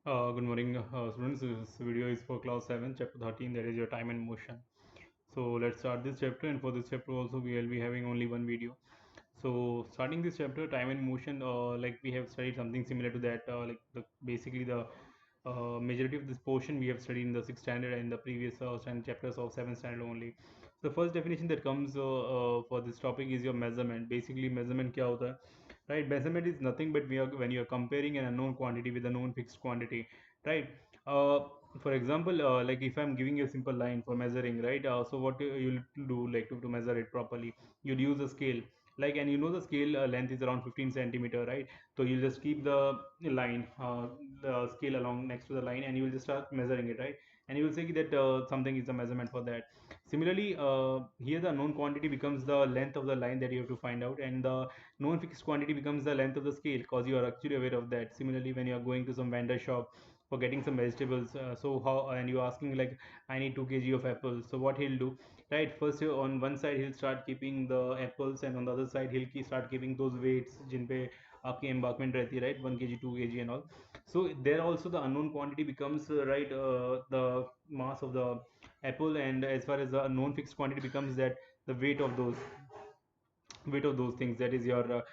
Good morning, students. This video is for class 7, chapter 13, that is your time and motion. So let's start this chapter, and for this chapter also we will be having only one video. So starting this chapter, time and motion, like we have studied something similar to that, basically the majority of this portion we have studied in the 6th standard and the previous standard chapters of 7th standard only. So the first definition that comes for this topic is your measurement. Basically, measurement क्या होता है? Right, measurement is nothing but when you are comparing an unknown quantity with a known fixed quantity, right? uh, for example, like if I'm giving you a simple line for measuring, right? So what you'll do, like to measure it properly, you'll use a scale, like, and you know the scale length is around 15 centimeter, right? So you'll just keep the line, the scale along next to the line, and you will just start measuring it, right? And you will say that something is a measurement for that. Similarly, here the known quantity becomes the length of the line that you have to find out, and the known fixed quantity becomes the length of the scale, because you are actually aware of that. Similarly, when you are going to some vendor shop for getting some vegetables, so how, and you're asking like, I need 2 kg of apples, so what he'll do, right? First, on one side he'll start keeping the apples, and on the other side start keeping those weights जिन पे आपकी embarkment रहती है, right? 1 kg, 2 kg and all. So there also the unknown quantity becomes, right, the mass of the apple, and as far as the known fixed quantity becomes that the weight of those things, that is your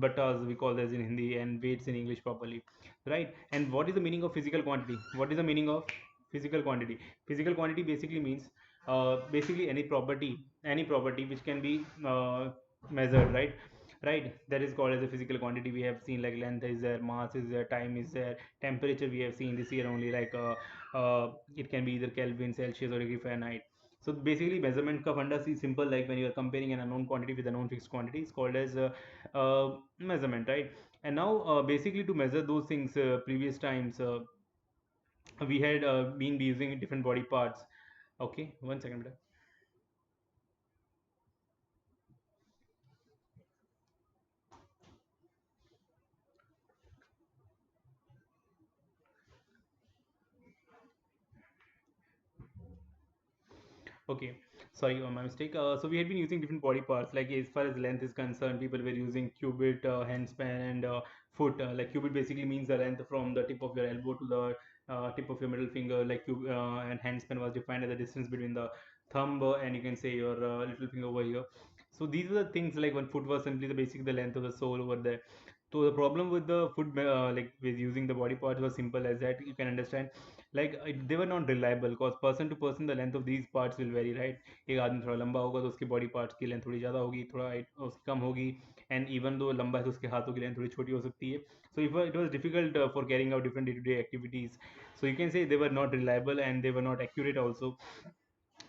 buttas we call as in Hindi, and weights in English properly, right? And what is the meaning of physical quantity? What is the meaning of physical quantity? Physical quantity basically means basically any property which can be measured, right? That is called as a physical quantity. We have seen like length is there, mass is there, time is there, temperature we have seen this year only, like it can be either Kelvin, Celsius, or degree Fahrenheit. So basically, measurement का फंडा सी simple, like when you are comparing an unknown quantity with a known fixed quantity, is called as measurement, right? And now, basically, to measure those things, previous times we had been using different body parts. Okay, one second. Okay, sorry, my mistake. So we had been using different body parts. Like as far as length is concerned, people were using cubit, handspan, and foot. Like cubit basically means the length from the tip of your elbow to the tip of your middle finger. And handspan was defined as the distance between the thumb and you can say your little finger over here. So these are the things, like when foot was simply the length of the sole over there. So the problem with the foot, like with using the body parts, was simple as that. You can understand, like they were not reliable, because person to person the length of these parts will vary, right? एक आदमी थोड़ा लंबा होगा तो उसके body parts की length थोड़ी ज़्यादा होगी, थोड़ा उसकी कम होगी, एंड इवन दो लंबा है तो उसके हाथों की लेंथ थोड़ी छोटी हो सकती है. So if it was difficult for carrying out different day-to-day activities, so you can say they were not reliable and they were not accurate also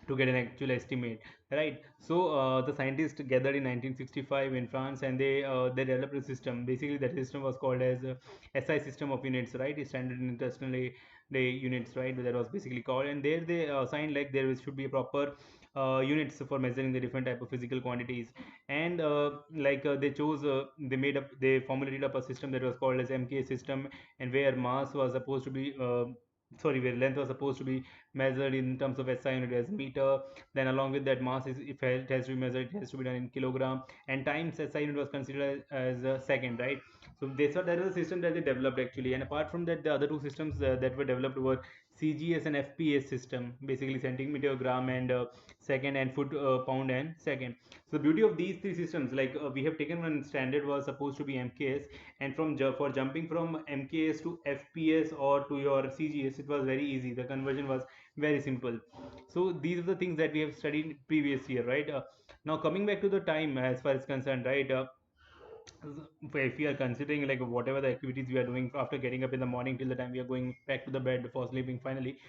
to get an actual estimate, right? So the scientists gathered in 1965 in France, and they developed a system. Basically that system was called as SI system of units, right? Standard international day units, right? That was basically called, and there they assigned like there should be a proper units for measuring the different type of physical quantities. And they formulated up a system that was called as MK system, and where mass was supposed to be where length was supposed to be measured in terms of SI unit as meter. Then along with that, mass is, if it has to be measured, it has to be done in kilogram, and times SI unit was considered as a second, right? So that was a system that they developed actually. And apart from that, the other two systems that were developed were CGS and FPS system, basically centimeter, gram, and second, and foot, pound, and second. So the beauty of these three systems, like we have taken one standard was supposed to be MKS, and for jumping from MKS to FPS or to your CGS, it was very easy. The conversion was very simple. So these are the things that we have studied previous year, right? Now coming back to the time as far as concerned, right? If we are considering like whatever the activities we are doing after getting up in the morning till the time we are going back to the bed for sleeping finally,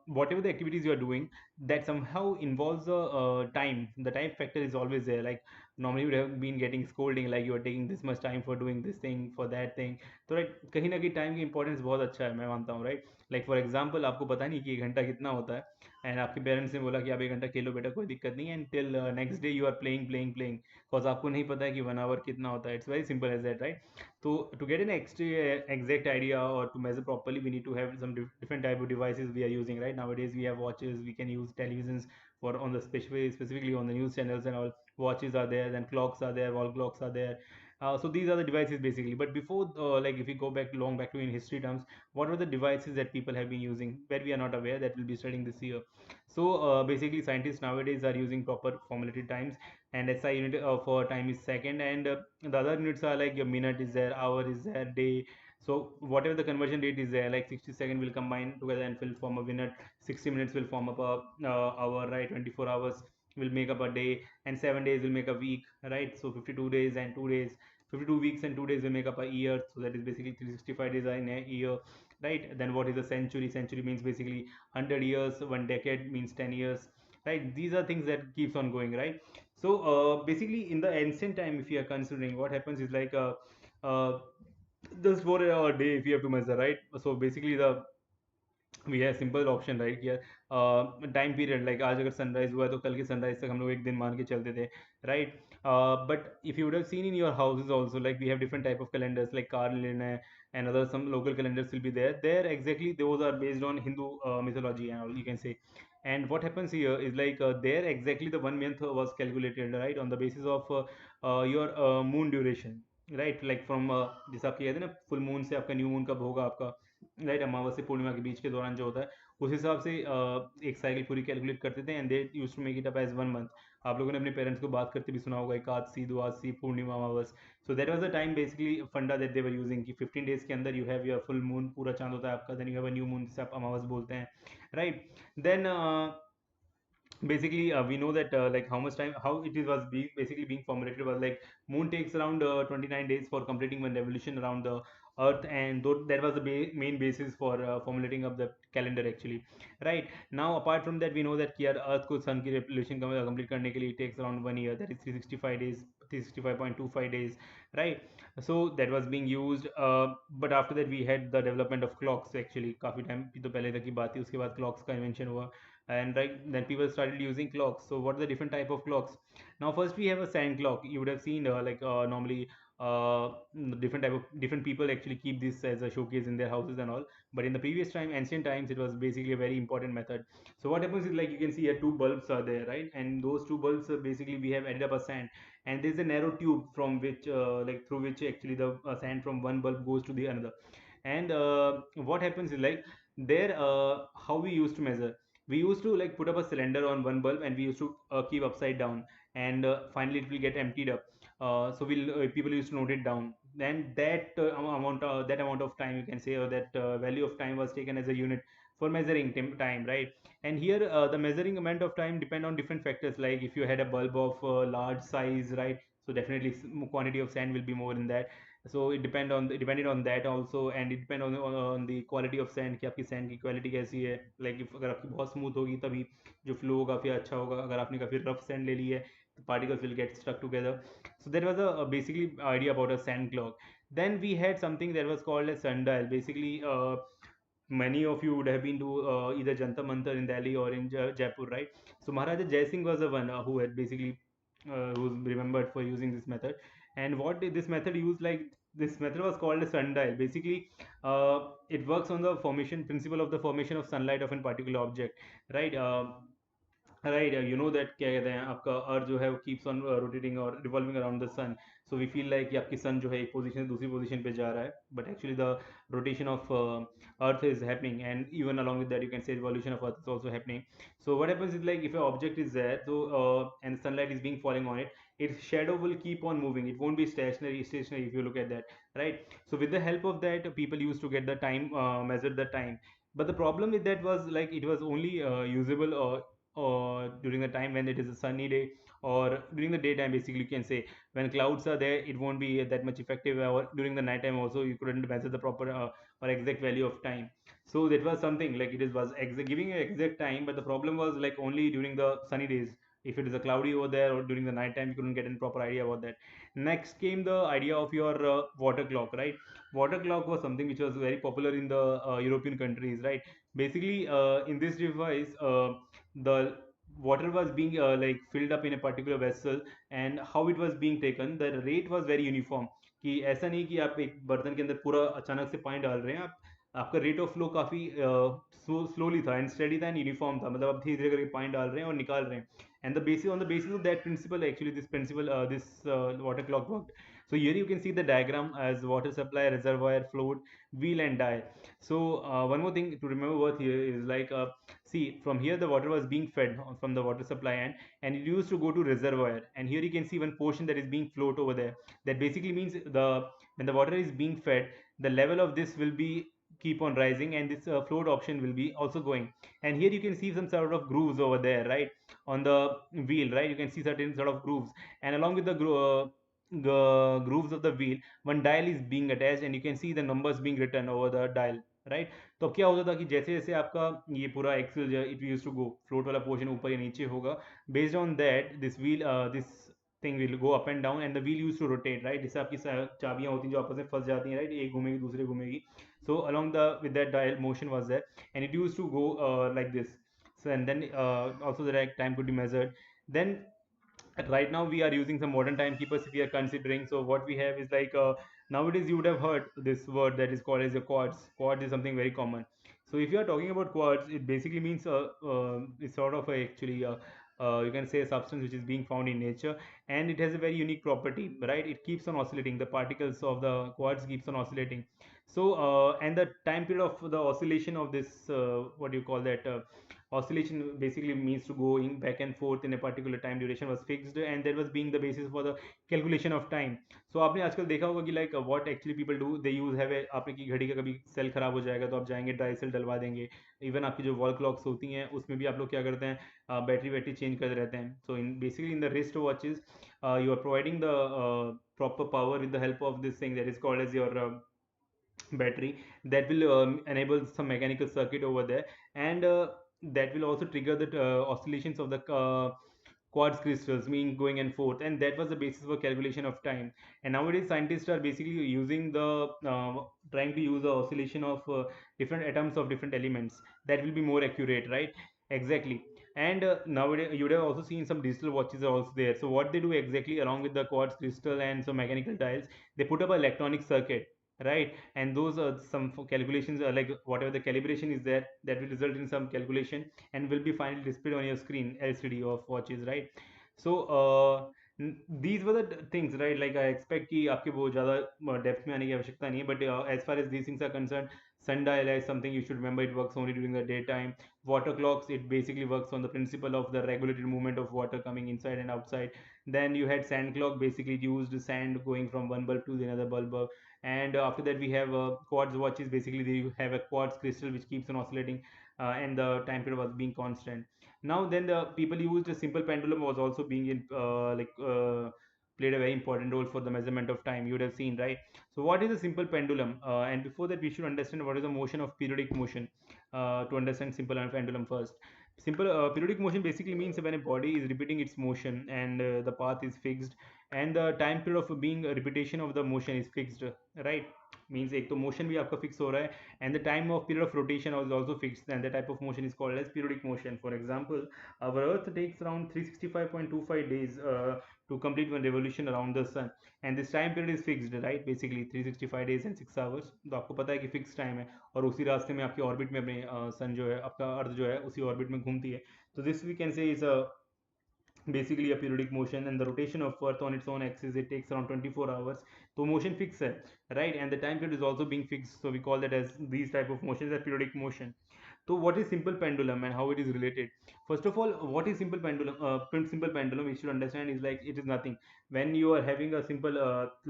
whatever the activities you are doing, that somehow involves the time factor is always there. Like normally you would have been getting scolding, like you are taking this much time for doing this thing, for that thing. तो right, कहीं ना कहीं time की importance बहुत अच्छा है, मैं मानता हूँ, राइट? लाइक फॉर एग्जांपल आपको पता नहीं कि 1 घंटा कितना होता है, एंड आपके पेरेंट्स ने बोला कि आप 1 घंटा खेलो बेटा, कोई दिक्कत नहीं है, and till next day you are playing playing playing, because आपको नहीं पता है कि 1 आवर कितना होता है. It's very simple as that, right? तो to get an exact idea or to measure properly, we need to have some different type of devices we are using, right? Nowadays we have watches, we can use televisions for on the specifically on the news channels and all. Watches are there, then clocks are there, wall clocks are there, So these are the devices basically. But before, like if we go back long back to in history terms, what were the devices that people have been using where we are not aware that we'll be studying this year? So basically, scientists nowadays are using proper formulated times, and SI unit for time is second, and the other units are like your minute is there, hour is there, day. So whatever the conversion rate is there, like 60 second will combine together and will form a minute, 60 minutes will form up a hour, right? 24 hours will make up a day, and 7 days will make a week, right? So 52 days and 2 days, 52 weeks and 2 days will make up a year. So that is basically 365 days in a year, right? Then what is a century? Century means basically 100 years. One decade means 10 years, right? These are things that keeps on going, right? So basically in the ancient time, if you are considering, what happens is like uh, just for a day if you have to measure, right? So basically the we have simple option right किया time period like आज अगर sunrise हुआ है तो कल के sunrise तक हम लोग एक दिन मान के चलते थे right but if you would have seen in your houses also like we have different type of calendars like Carlin and other some local calendars will be there exactly those are based on Hindu mythology and all you can say. And what happens here is like there exactly the 1 month was calculated right on the basis of your moon duration, right? like from जैसे आप कहते हैं ना full moon से आपका new moon कब होगा आपका, राइट? अमावस्या पूर्णिमा के बीच के दौरान जो होता है उस हिसाब से एक साइकिल पूरी कैलकुलेट करते थे and they used to make it up as 1 month. आप लोगों ने अपने पेरेंट्स को बात करते भी सुना होगा एकादशी द्वादशी पूर्णिमा अमावस. So that was the time basically फंडा दैट दे वर यूजिंग कि 15 डेज के अंदर you have your full moon, पूरा चांद होता है आपका, then you have a new moon जिसे आप अमावस बोलते हैं, right? Then basically we know that like how much time how it is was being basically being formulated was like moon takes around 29 days for completing one revolution around the earth, and that was the main basis for formulating of the calendar actually, right? Now apart from that we know that कि यार earth को sun की revolution complete करने के लिए it takes around 1 year, that is 365 days, 365.25 days, right? So that was being used but after that we had the development of clocks actually. काफी time तो पहले तक की बात थी, उसके बाद clocks का invention हुआ, and right then people started using clocks. So what are the different type of clocks? Now first we have a sand clock. You would have seen normally different type of different people actually keep this as a showcase in their houses and all, but in the previous time, ancient times, it was basically a very important method. So what happens is like you can see here two bulbs are there, right? And those two bulbs basically we have added up a sand, and there's a narrow tube from which like through which actually the sand from one bulb goes to the another. And what happens is like there how we used to measure, we used to like put up a cylinder on one bulb and we used to keep upside down, and finally it will get emptied up. So we'll people used to note it down, then that that amount of time you can say, or that value of time was taken as a unit for measuring time, right? And here the measuring amount of time depend on different factors, like if you had a bulb of large size, right? So definitely quantity of sand will be more in that. So it depended on that also, and it depend on the quality of sand कि आपकी sand की quality कैसी है. like if अगर आपकी बहुत smooth होगी तभी जो flow होगा फिर अच्छा होगा, अगर आपने काफ़ी rough sand ले ली है the particles will get stuck together. So that was a basically idea about a sand clock. Then we had something that was called a sundial. Basically many of you would have been to either Jantar Mantar in Delhi or in Jaipur, right? So Maharaja Jai Singh was the one who had basically who's remembered for using this method. And what did this method used, like this method was called a sundial. Basically it works on the formation principle of the formation of sunlight of a particular object, right? Right you know that क्या कहते हैं आपका earth जो है वो keeps on rotating और revolving around the sun. So we feel like कि आपकी सन जो है एक पोजीशन से दूसरी पोजीशन पे जा रहा है, but actually the rotation of earth is happening, and even along with that you can say revolution of earth is also happening. So what happens is like if an object is there, so and sunlight is being falling on it, its shadow will keep on moving, it won't be stationary if you look at that, right? So with the help of that people used to get the time, measure the time. But the problem with that was like it was only usable or during the time when it is a sunny day, or during the daytime basically you can say. When clouds are there it won't be that much effective, or during the night time also you couldn't measure the proper or exact value of time. So that was something like it is was giving an exact time, but the problem was like only during the sunny days. If it is a cloudy over there or during the night time you couldn't get a proper idea about that. Next came the idea of your water clock, right? Water clock was something which was very popular in the European countries, right? Basically in this device the water was being like filled up in a particular vessel, and how it was being taken, the rate was very uniform. कि ऐसा नहीं कि आप एक बर्तन के अंदर पूरा अचानक से पानी डाल रहे हैं, आप आपका रेट ऑफ फ्लो काफ़ी स्लोली था एंड स्टडी था एंड यूनिफॉर्म था, मतलब आप धीरे धीरे करके पानी डाल रहे हैं और निकाल रहे हैं. And the basis on the basis of that principle actually this principle this water clock work. So here you can see the diagram as water supply, reservoir, float, wheel, and dial. So one more thing to remember worth here is like, see, from here the water was being fed from the water supply end, and it used to go to reservoir, and here you can see one portion that is being float over there. That basically means the when the water is being fed, the level of this will be keep on rising, and this float option will be also going. And here you can see some sort of grooves over there, right, on the wheel, right? You can see certain sort of grooves, and along with the grooves of the wheel, one dial is being attached, and you can see the numbers being written over the dial, right? तो अब क्या होता था कि जैसे जैसे आपका ये पूरा axle it use to go, float वाला पोर्शन ऊपर या नीचे होगा, based on that this wheel this thing will go up and down, and the wheel use to rotate, right? जैसे आपकी चाबियां होती हैं जो आपस में फंस जाती हैं, राइट? एक घूमेगी दूसरे घूमेगी. So along the with that dial motion was there, and it used to go like this. So and then also the right time could be measured. Then right now we are using some modern timekeepers if we are considering. So what we have is like, nowadays you would have heard this word that is called as a quartz. Quartz is something very common. So if you are talking about quartz, it basically means it's sort of actually you can say a substance which is being found in nature, and it has a very unique property, right? It keeps on oscillating. The particles of the quartz keeps on oscillating. So and the time period of the oscillation of this, what do you call that, oscillation basically means to going back and forth in a particular time duration was fixed, and that was being the basis for the calculation of time. So आपने आजकल देखा होगा कि like what actually people do, they use have a, आपने की घड़ी का कभी सेल खराब हो जाएगा तो आप जाएंगे ड्राई सेल डलवा देंगे. इवन आपकी जो वॉल क्लॉक्स होती हैं उसमें भी आप लोग क्या करते हैं, बैटरी बैटरी चेंज करते रहते हैं. So in basically in the wrist watches you are providing the proper power with the help of this thing that is called as your battery, that will enable some mechanical circuit over there, and that will also trigger the oscillations of the quartz crystals, mean going and forth, and that was the basis for calculation of time. And nowadays scientists are basically using the trying to use the oscillation of different atoms of different elements, that will be more accurate, right? Exactly. And nowadays you would have also seen some digital watches are also there. So what they do exactly, along with the quartz crystal and some mechanical dials, they put up an electronic circuit, right? And those are some calculations are like whatever the calibration is there, that will result in some calculation and will be finally displayed on your screen, LCD of watches, right? So these were the things, right? Like I expect कि आपके वो ज़्यादा depth में आने की आवश्यकता नहीं है, but as far as these things are concerned, sundial is something you should remember. It works only during the daytime. Water clocks, it basically works on the principle of the regulated movement of water coming inside and outside. Then you had sand clock, basically it used sand going from one bulb to the another bulb. And after that we have quartz watches, basically they have a quartz crystal which keeps on oscillating, and the time period was being constant. Now then the people used a simple pendulum was also being in played a very important role for the measurement of time, you would have seen, right? So what is a simple pendulum, and before that we should understand what is the motion of periodic motion, to understand simple pendulum first. Simple periodic motion basically means when a body is repeating its motion, and the path is fixed, and the time period of being a repetition of the motion is fixed, right? Means एक तो motion भी आपका fix हो रहा है, and the time of period of rotation is also fixed, and the type of motion is called as periodic motion. For example, our earth takes around 365.25 days to complete one revolution around the sun, and this time period is fixed, right? Basically 365 days and 6 hours. तो आपको पता है कि fixed time है, और उसी रास्ते में आपकी ऑर्बिट में अपने सन जो है, आपका अर्थ जो है उसी ऑर्बिट में घूमती है. तो this we can say is a basically a periodic motion, and the rotation of earth on its own axis, it takes around 24 hours. So motion fixed है, right? And the time period is also being fixed, so we call that as these type of motions as periodic motion. So what is simple pendulum and how it is related? First of all, what is simple pendulum? Simple pendulum we should understand is like it is nothing. When you are having a simple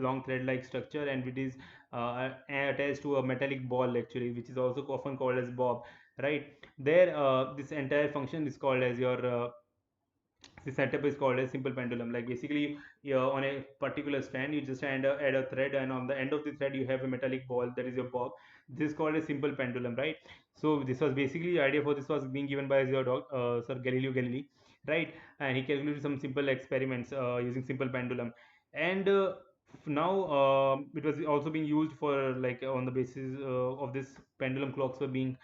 long thread like structure, and it is attached to a metallic ball actually, which is also often called as bob, right? There this entire function is called as your the setup is called a simple pendulum. Like basically, on a particular strand you just add a thread, and on the end of the thread you have a metallic ball, that is your bob. This is called a simple pendulum, right? So this was basically the idea for this was being given by your Sir Galileo Galilei, right? And he calculated some simple experiments using simple pendulum. And now it was also being used for like on the basis of this pendulum clocks were being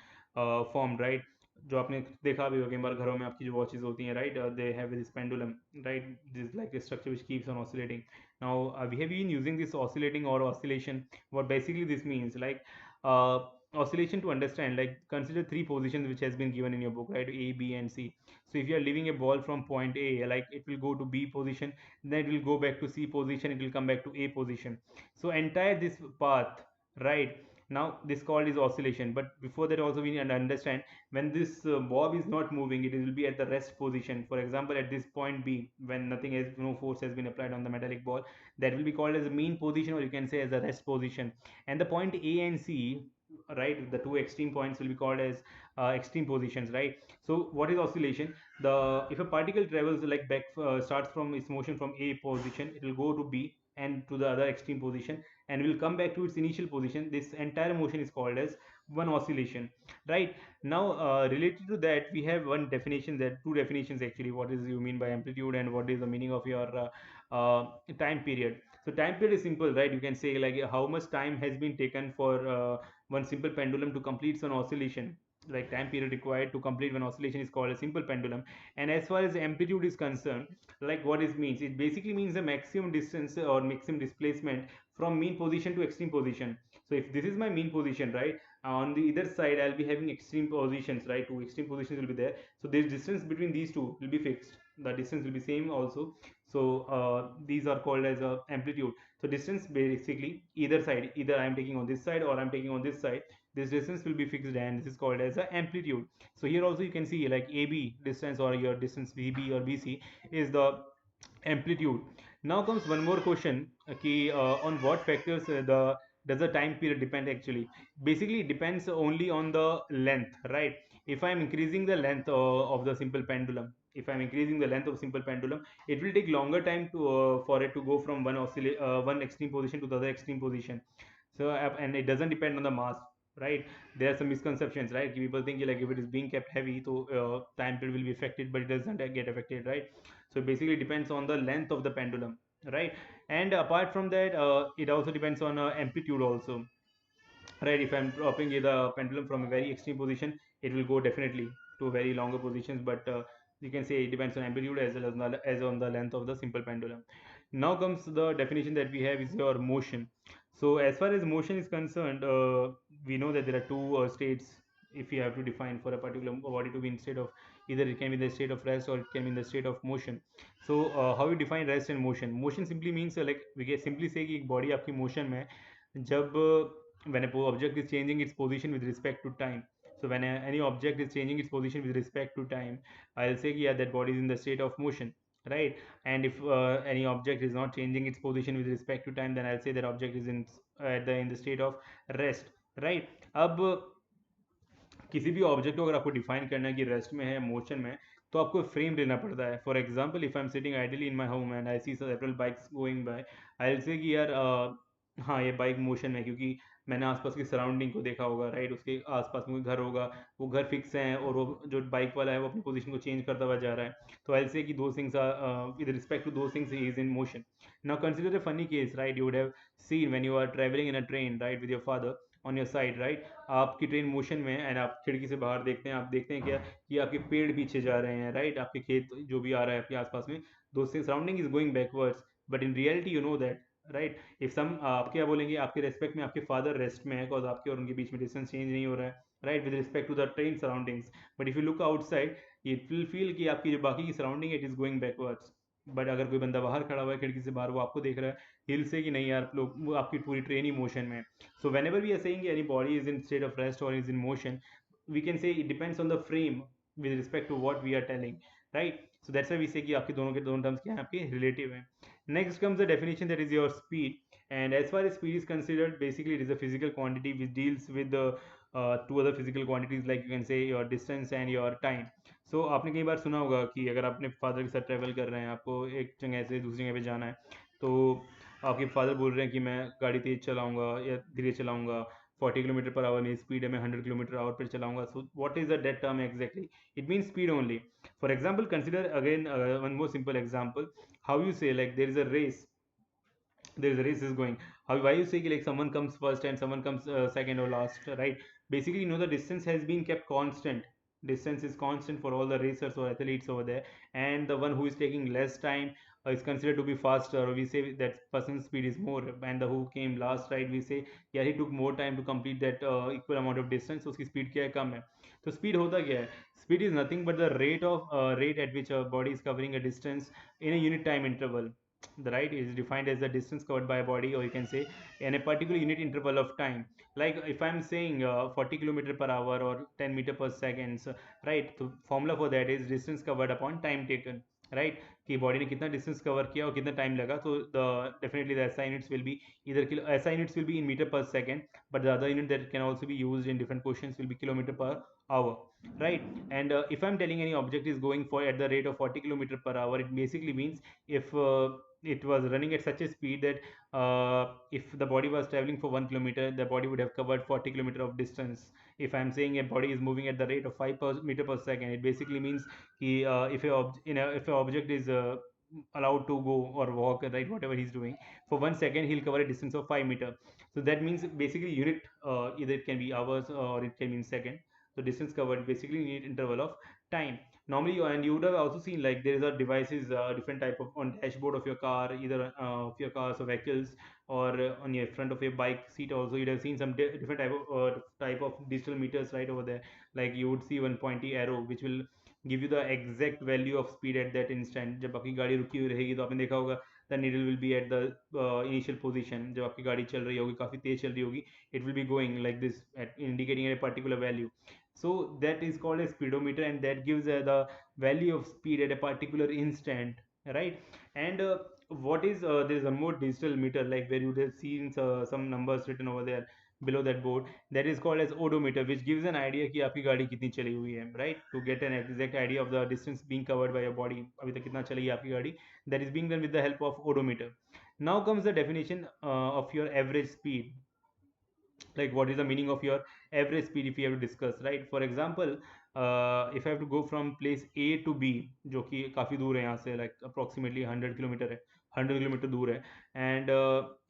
formed, right? जो आपने देखा भी होगा कई बार घरों में आपकी जो वॉचेस होती हैं, right? They have this pendulum, right? This like a structure which keeps on oscillating. Now we have been using this oscillating or oscillation. What basically this means, like, uh, oscillation to understand, like consider three positions which has been given in your book, right? A, B, and C. So if you are leaving a ball from point A, like it will go to B position, then it will go back to C position, it will come back to A position. So entire this path, right? Now this called is oscillation. But before that also we need to understand, when this bob is not moving, it will be at the rest position. For example, at this point B, when nothing has, no force has been applied on the metallic ball, that will be called as a mean position, or you can say as a rest position. And the point A and C, right, the two extreme points will be called as extreme positions, right? So what is oscillation? The If a particle travels like back, starts from its motion from A position, it will go to B and to the other extreme position, and will come back to its initial position. This entire motion is called as one oscillation, right? Now related to that, we have one definition, that two definitions actually, what is you mean by amplitude and what is the meaning of your time period. So time period is simple, right? You can say like how much time has been taken for one simple pendulum to complete an oscillation. Like time period required to complete one oscillation is called a simple pendulum. And as far as the amplitude is concerned, like what it means, it basically means the maximum distance or maximum displacement from mean position to extreme position. So if this is my mean position, right, on the either side I'll be having extreme positions, right? Two extreme positions will be there. So this distance between these two will be fixed. The distance will be same also. So these are called as a amplitude. So distance basically either side, either I am taking on this side or I am taking on this side, this distance will be fixed, and this is called as a amplitude. So here also you can see like AB distance or your distance BB or BC is the amplitude. Now comes one more question, on what factors the does the time period depend actually? Basically it depends only on the length, right? If I'm increasing the length of the simple pendulum, if I'm increasing the length of simple pendulum, it will take longer time to for it to go from one extreme position to the other extreme position. So and it doesn't depend on the mass, right? There are some misconceptions, right? People think like if it is being kept heavy, so time period will be affected, but it doesn't get affected, right? So basically depends on the length of the pendulum, right? And apart from that, it also depends on amplitude also, right? If I'm dropping the pendulum from a very extreme position, it will go definitely to very longer positions, but you can say it depends on amplitude as well as on the length of the simple pendulum. Now comes the definition that we have is your motion. So as far as motion is concerned, we know that there are two states. If you have to define for a particular body to be in state of, either it can be the state of rest or it can be in the state of motion. So how you define rest and motion? Motion simply means like we can simply say कि body आपकी motion में है जब when a object is changing its position with respect to time. So when any object is changing its position with respect to time, I'll say yeah, that body is in the state of motion, right? And if any object is not changing its position with respect to time, then I'll say that object is in the state of rest, right? अब किसी भी object को अगर आपको define करना है कि rest में है, मोशन में है, तो आपको फ्रेम लेना पड़ता है. For example, if I am sitting idly in my home and I see several bikes going by, I will say कि यार हाँ ये बाइक मोशन में है, क्योंकि मैंने आसपास की सराउंडिंग को देखा होगा, राइट? उसके आसपास में कोई घर होगा, वो घर फिक्स है और वो जो बाइक वाला है वो अपनी पोजीशन को चेंज करता हुआ जा रहा है. तो आई से कि दो things are with respect to दो things he is in motion. Now consider a funny case, right? You would have seen when you are travelling in a train, right, with your father on your side, right? आपकी train motion में है and आप खिड़की से बाहर देखते हैं, आप देखते हैं क्या कि आपके पेड़ पीछे जा रहे हैं, राइट? आपके खेत जो भी आ रहा है आपके आसपास में, दो surrounding is going backwards, but in reality you know that, right? If some आप क्या बोलेंगे, आपके रेस्पेक्ट में आपके फादर रेस्ट में है बिकॉज आपके और उनके बीच में डिस्टेंस चेंज नहीं हो रहा है, right, with respect to the train surroundings. But if you look outside, it will feel कि आपकी जो बाकी की सराउंडिंग है it is going backwards. But अगर कोई बंदा बाहर खड़ा हुआ है खिड़की से बाहर, वो आपको देख रहा है, हिल से कि नहीं यार लोग, वो आपकी पूरी ट्रेन ही मोशन में है. So whenever we are saying any body is in state of rest or is in motion, we can say it depends on the frame with respect to what we are telling, right? So that's why we say कि आपके दोनों के दोनों terms क्या हैं, आपके relative हैं. Next comes the definition, that is your speed. And as far as speed is considered, basically it is a physical quantity which deals with the two other physical quantities, like you can say your distance and your time. So आपने कई बार सुना होगा कि अगर आप अपने father के साथ ट्रैवल कर रहे हैं, आपको एक जगह से दूसरी जगह पे जाना है, तो आपके फादर बोल रहे हैं कि मैं गाड़ी तेज चलाऊंगा या धीरे चलाऊंगा, 40 किलोमीटर पर आवर मेरी स्पीड है, मैं 100 किलोमीटर आवर पर चलाऊंगा. So what is the date term exactly? It mean speed only. For example, consider again one more simple example. How you say like there is a race, there is a race is going, how, why you say like someone comes first and someone comes second or last, right? Basically, you know, the distance has been kept constant, distance is constant for all the racers or athletes over there, and the one who is taking less time is considered to be faster, or we say that person's speed is more, and the who came last, right, we say yeah he took more time to complete that equal amount of distance, so उसकी speed क्या है, कम है. तो speed होता क्या है? Speed is nothing but the rate at which a body is covering a distance in a unit time interval. The right is defined as the distance covered by a body, or you can say in a particular unit interval of time. Like if I'm saying 40 kilometer per hour or 10 meter per second, so, right, the formula for that is distance covered upon time taken, right, कि body ने कितना distance cover किया और कितना time लगा. तो the definitely the SI units will be either SI units will be in meter per second, but the other unit that can also be used in different questions will be kilometer per hour, right. And if I'm telling any object is going for at the rate of 40 kilometer per hour, it basically means if it was running at such a speed that if the body was traveling for 1 kilometer, the body would have covered 40 kilometer of distance. If I'm saying a body is moving at the rate of 5 meter per second, it basically means if an object is allowed to go or walk, right, whatever he's doing, for 1 second he'll cover a distance of 5 meter. So that means basically unit, either it can be hours or it can be in second. So distance covered basically need interval of time. Normally, and you would have also seen like there is a devices, different type of on dashboard of your car, either of your cars or vehicles, or on your front of your bike seat also you'd have seen some different type of digital meters right over there. Like you would see one pointy arrow which will give you the exact value of speed at that instant. जब आपकी गाड़ी रुकी हुई रहेगी तो आपने देखा होगा the needle will be at the initial position. जब आपकी गाड़ी चल रही होगी, काफ़ी तेज चल रही होगी, it will be going like this at indicating a particular value. So that is called a speedometer, and that gives the value of speed at a particular instant, right. And what is there is a more digital meter, like where you would have seen some numbers written over there below that board, that is called as odometer, which gives an idea कि आपकी गाड़ी कितनी चली हुई है, right, to get an exact idea of the distance being covered by your body, अभी तक कितना चली है आपकी गाड़ी. That is being done with the help of odometer. Now comes the definition of your average speed. Like what is the meaning of your average speed if you have to discuss, right. For example, if I have to go from place A to B, जो कि काफ़ी दूर है यहाँ से, like approximately 100 kilometre है, 100 kilometre दूर है. And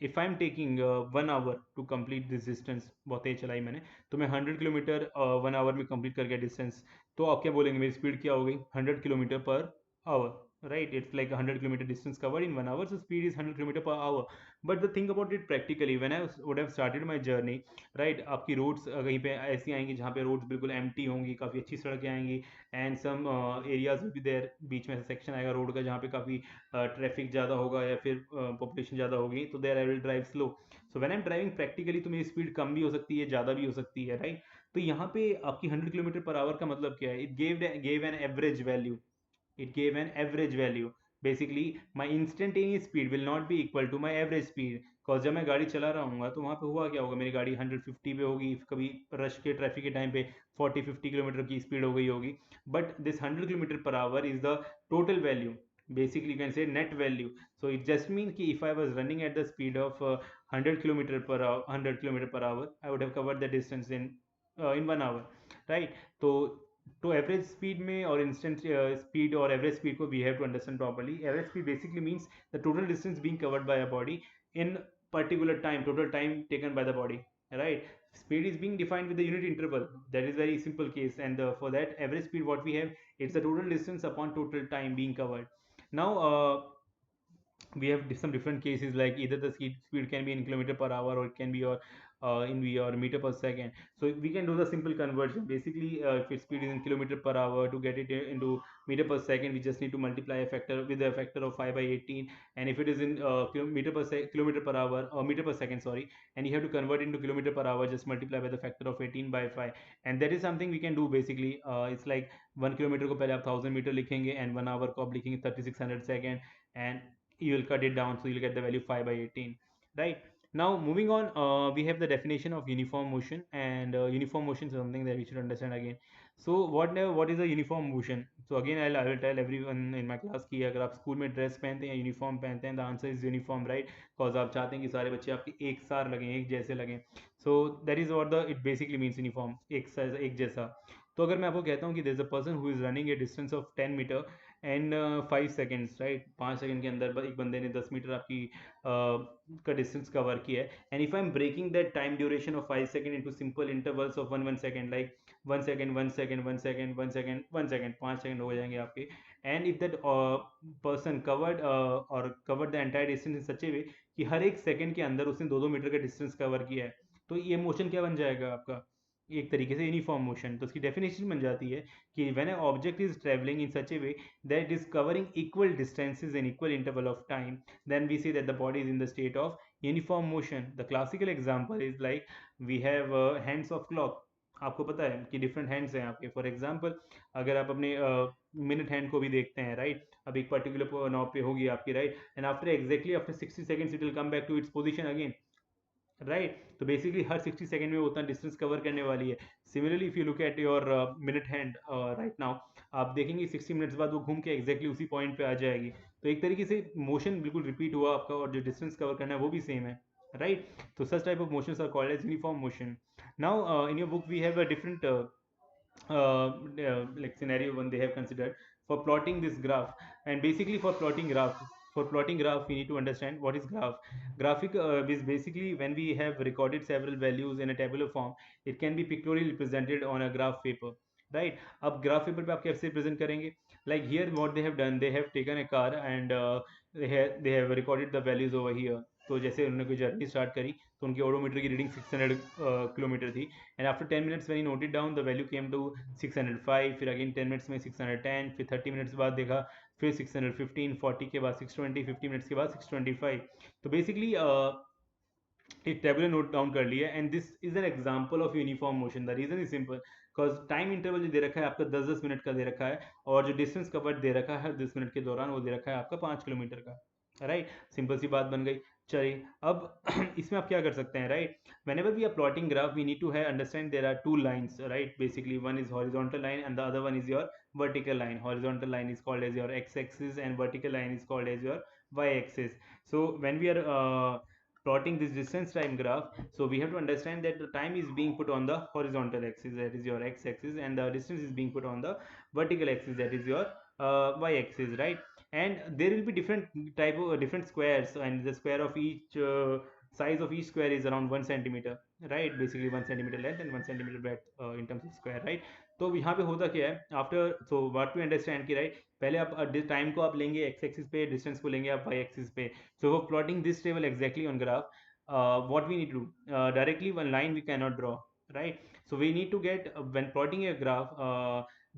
if I am taking 1 hour to complete this distance, बहुत तेज चलाई मैंने, तो मैं 100 किलोमीटर 1 hour में कंप्लीट कर गया डिस्टेंस. तो आप क्या बोलेंगे मेरी स्पीड क्या हो गई? 100 kilometre per hour, right. It's like 100 kilometer distance covered in 1 hour, so speed is 100 kilometer per hour. But the thing about it practically, when I would have started my journey, right, आपकी roads कहीं पे ऐसी आएंगी जहाँ पे roads बिल्कुल empty होंगी, काफ़ी अच्छी सड़कें आएंगी, and some areas will be there, बीच में section आएगा road का जहाँ पे काफ़ी traffic ज़्यादा होगा या फिर population ज़्यादा होगी, तो there I will drive slow. So when I'm driving practically, तो मेरी speed कम भी हो सकती है, ज़्यादा भी हो सकती है, right. तो यहाँ पे आपकी 100 किलोमीटर पर आवर का मतलब क्या है? It gave an average value. It gave an average value. Basically my instantaneous speed will not be equal to my average speed, cause जब मैं गाड़ी चला रहा हूँ तो वहाँ पे हुआ क्या होगा, मेरी गाड़ी 150 पे होगी, कभी रश के ट्रैफिक के टाइम पे 40-50 किलोमीटर की स्पीड हो गई होगी. But this 100 kilometre per hour is the total value. Basically you can say net value. So it just means कि if I was running at the speed of 100 kilometer per hour, 100 kilometer per hour, I would have covered the distance in 1 hour, right. तो average speed में और instant speed और average speed को we have to understand properly. Average speed basically means the total distance being covered by a body in particular time, total time taken by the body, right. Speed is being defined with the unit interval. That is very simple case, and for that average speed what we have, it's the total distance upon total time being covered. Now we have some different cases, like either the speed can be in kilometer per hour or it can be your in your meter per second. So we can do the simple conversion. Basically if its speed is in kilometer per hour, to get it into meter per second we just need to multiply a factor with a factor of 5 by 18. And if it is in kilometer per hour or meter per second, sorry, and you have to convert into kilometer per hour, just multiply by the factor of 18 by 5. And that is something we can do basically. It's like 1 kilometre को पहले आप 1000 metre लिखेंगे and 1 hour को आप लिखेंगे 3600 second, and you will cut it down, so you'll get the value 5 by 18, right. Now moving on, we have the definition of uniform motion, and uniform motion is something that we should understand again. So what is a uniform motion? So again I will tell everyone in my class कि अगर आप school में dress पहनते हैं, uniform पहनते हैं, the answer is uniform, right. Because आप चाहते हैं कि सारे बच्चे आपके एक सार लगें, एक जैसे लगें. So that is what the it basically means, uniform, एक साइज, एक जैसा. तो अगर मैं आपको कहता हूँ कि there is a person who is running a distance of 10 metre and 5 seconds, right, 5 second के अंदर एक बंदे ने 10 मीटर आपकी का डिस्टेंस कवर किया है. And if I am breaking that time duration of 5 second into simple intervals of 1 1 second, like 1 second 1 second 1 second 1 second 1 second, 5 second हो जाएंगे आपके. And if that person covered और covered the entire distance in such a way कि हर एक second के अंदर उसने 2 2 मीटर का डिस्टेंस कवर किया है, तो ये मोशन क्या बन जाएगा आपका, एक तरीके से यूनिफॉर्म मोशन. तो उसकी डेफिनेशन बन जाती है कि when a object is travelling in such a way that is covering equal distances in equal interval of time, then we say that the body is in the state of uniform motion. The classical example is like we have hands of clock. आपको पता है कि different hands हैं आपके. For example अगर आप अपने minute hand को भी देखते हैं, राइट, अब एक पर्टिकुलर नॉब पे होगी आपकी, right, and after exactly after 60 seconds it will come back to its position again, right. तो बेसिकली हर 60 सेकेंड में वो उतना डिस्टेंस कवर करने वाली है. Similarly if you look at your minute hand right now, आप देखेंगे 60 मिनट्स बाद वो घूम के एग्जैक्टली उसी पॉइंट पे आ जाएगी. तो एक तरीके से मोशन बिल्कुल रिपीट हुआ आपका, और जो डिस्टेंस कवर करना है वो भी सेम है, राइट. तो such type of motions are called as uniform motion. Now in your book we have a different like scenario one they have considered for plotting this graph. And basically for plotting graph we need to understand what is graph. Graphic is basically when we have recorded several values in a tabular form, it can be pictorially represented on a graph paper, right. अब graph paper पे आप कैसे present करेंगे, like here what they have done, they have taken a car and they have recorded the values over here. तो जैसे उन्होंने कोई journey start करी तो उनकी ओडोमीटर की रीडिंग 600 किलोमीटर थी. And after 10 minutes when he noted down the value came to 605. फिर अगेन 10 मिनट्स में 610, फिर 30 मिनट्स बाद देखा, फिर 615, 40 के बाद 620, 50 मिनट्स के बाद 625. तो बेसिकली एक टेबुलर नोट डाउन कर लिया. And this is an example of uniform motion. The reason is simple, because time interval जो दे रखा है आपका 10 10 मिनट का दे रखा है, और जो डिस्टेंस कवर्ड दे रखा है 10 मिनट के दौरान वो दे रखा है आपका 5 किलोमीटर का, राइट. सिंपल सी बात बन गई. चलिए अब इसमें आप क्या कर सकते हैं, right. whenever we are plotting graph we need to have understand there are two lines, right. Basically one is horizontal line and the other one is your vertical line. Horizontal line is called as your x-axis and vertical line is called as your y-axis. So when we are plotting this distance time graph, so we have to understand that the time is being put on the horizontal axis, that is your x-axis, and the distance is being put on the vertical axis, that is your y-axis, right. And there will be different type of different squares, and the square of each size of each square is around 1 centimeter, right. Basically 1 centimeter length and 1 centimeter breadth in terms of square, right. तो यहाँ पे होता क्या है after, so what we understand कि right, पहले आप time को आप लेंगे एक्स एक्सिस पे, डिस्टेंस को लेंगे आप वाई एक्सिस पे. so for plotting this table exactly on graph, what we need to do, directly one line we cannot draw, right. So we need to get when plotting a graph,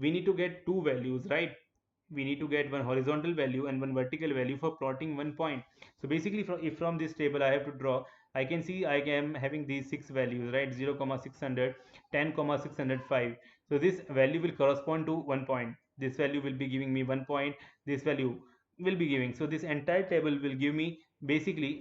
we need to get two values, right. We need to get one horizontal value and one vertical value for plotting one point. So basically if from this table I have to draw, I can see I am having these six values, right. 0 600, 10 605. So this value will correspond to one point, this value will be giving me 1 point, this value will be giving, so this entire table will give me basically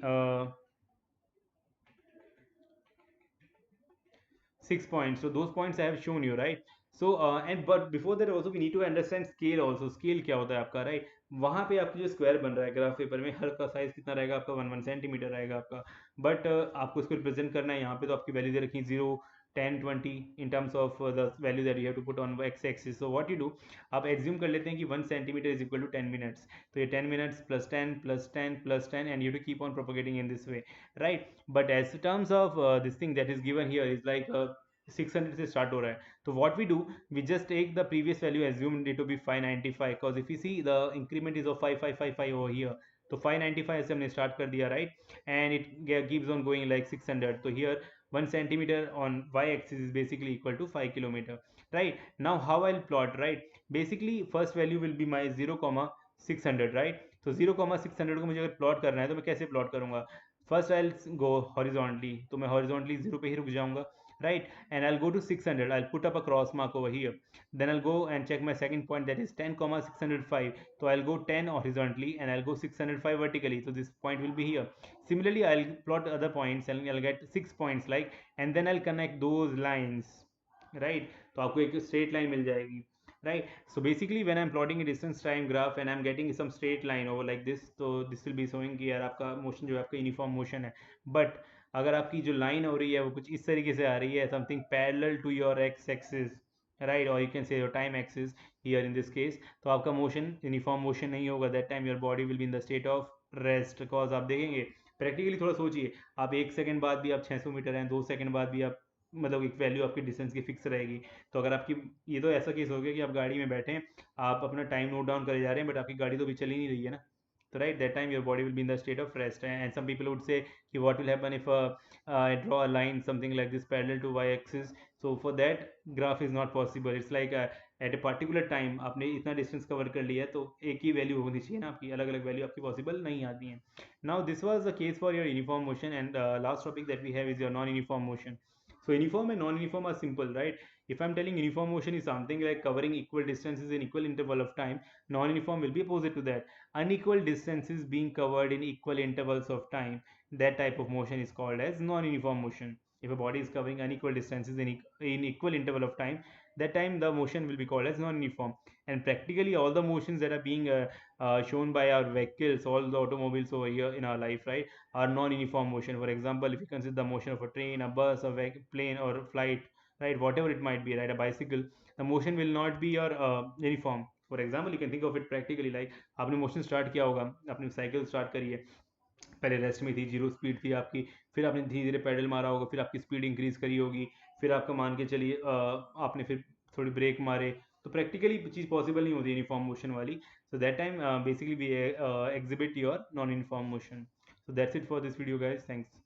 6 points. So those points I have shown you, right. So and but before that also we need to understand scale also. Scale क्या होता है आपका, right. वहाँ पे आपकी जो square बन रहा है ग्राफ पेपर में, हर का साइज कितना रहेगा आपका, 1 1 सेंटीमीटर रहेगा आपका. बट आपको इसको रिप्रेजेंट करना है, यहाँ पे तो आपकी वैल्यू दे रखी है 0 10 20 in terms of the value that you have to put on x axis. So what you do, आप एज्यूम कर लेते हैं कि 1 centimetre is equal to 10 minutes. तो ये 10 minutes plus 10 plus 10 plus 10 and you to keep on propagating in this way, right. But as terms of this thing that is given here is like 600 से start हो रहा है. तो what we do, we just take the previous value, assumed it to be 595, because if you see the increment is of 5555 over here. तो 595 से हमने start कर दिया, right, and it keeps on going like 600. तो here 1 centimeter on y-axis is basically equal to 5 kilometer, right. Now how I'll plot, right. Basically first value will be my 0 600, right. तो 0 600 को मुझे अगर प्लॉट करना है तो मैं कैसे प्लॉट करूंगा, फर्स्ट आई गो हॉरिजॉन्टली, तो मैं हॉरिजॉन्टली 0 पे ही रुक जाऊंगा, right. And I'll go to 600, I'll put up a cross mark over here. Then I'll go and check my second point, that is 10 605. So I'll go 10 horizontally and I'll go 605 vertically, so this point will be here. Similarly I'll plot other points and I'll get 6 points, like, and then I'll connect those lines, right. तो आपको एक straight line मिल जाएगी, right. So basically when I'm plotting a distance time graph and I'm getting some straight line over like this, तो this will be showing कि यार आपका motion जो है आपका uniform motion है. But अगर आपकी जो लाइन हो रही है वो कुछ इस तरीके से आ रही है, something parallel to your x axis, right, और you can say your time axis here in this case, तो आपका मोशन यूनिफॉर्म मोशन नहीं होगा, that time your body will be in the state of rest. Because आप देखेंगे practically, थोड़ा सोचिए, आप 1 सेकंड बाद भी आप 600 मीटर हैं, 2 सेकंड बाद भी आप, मतलब एक वैल्यू आपकी डिस्टेंस की फिक्स रहेगी। तो अगर आपकी, ये तो ऐसा केस हो गया कि आप गाड़ी में बैठे हैं, आप अपना टाइम नोट डाउन करे जा रहे हैं, बट आपकी गाड़ी तो अभी चल ही नहीं रही है ना। तो right, that time your body will be in the state of rest. And some people would say कि what will happen if I draw a line something like this parallel to y axis, so for that graph is not possible, it's like at a particular time आपने इतना distance cover कर लिया है, तो एक ही value होनी चाहिए ना आपकी, अलग अलग वैल्यू आपकी पॉसिबल नहीं आती हैं। Now this was the case for your uniform motion, and last topic that we have is your non uniform motion. So uniform and non-uniform are simple, right? If I'm telling uniform motion is something like covering equal distances in equal interval of time, non-uniform will be opposite to that. Unequal distances being covered in equal intervals of time, that type of motion is called as non-uniform motion. If a body is covering unequal distances in equal interval of time, that time the motion will be called as non-uniform. And practically all the motions that are being shown by our vehicles, all the automobiles over here in our life, right, are non-uniform motion. For example, if you consider the motion of a train, a bus, a plane, or a flight, right, whatever it might be, right, a bicycle, the motion will not be your uniform. For example, you can think of it practically like, आपने motion start किया होगा, आपने cycle start करी है, पहले rest में थी, zero speed थी आपकी, फिर आपने धीरे धीरे पैडल मारा होगा, फिर आपकी स्पीड इंक्रीज करी होगी, फिर आपका मान के चलिए आपने फिर थोड़ी ब्रेक मारे, तो प्रैक्टिकली चीज़ पॉसिबल नहीं होती यूनिफॉर्म मोशन वाली। So that time basically we exhibit your non uniform motion. So that's it for this video guys, thanks.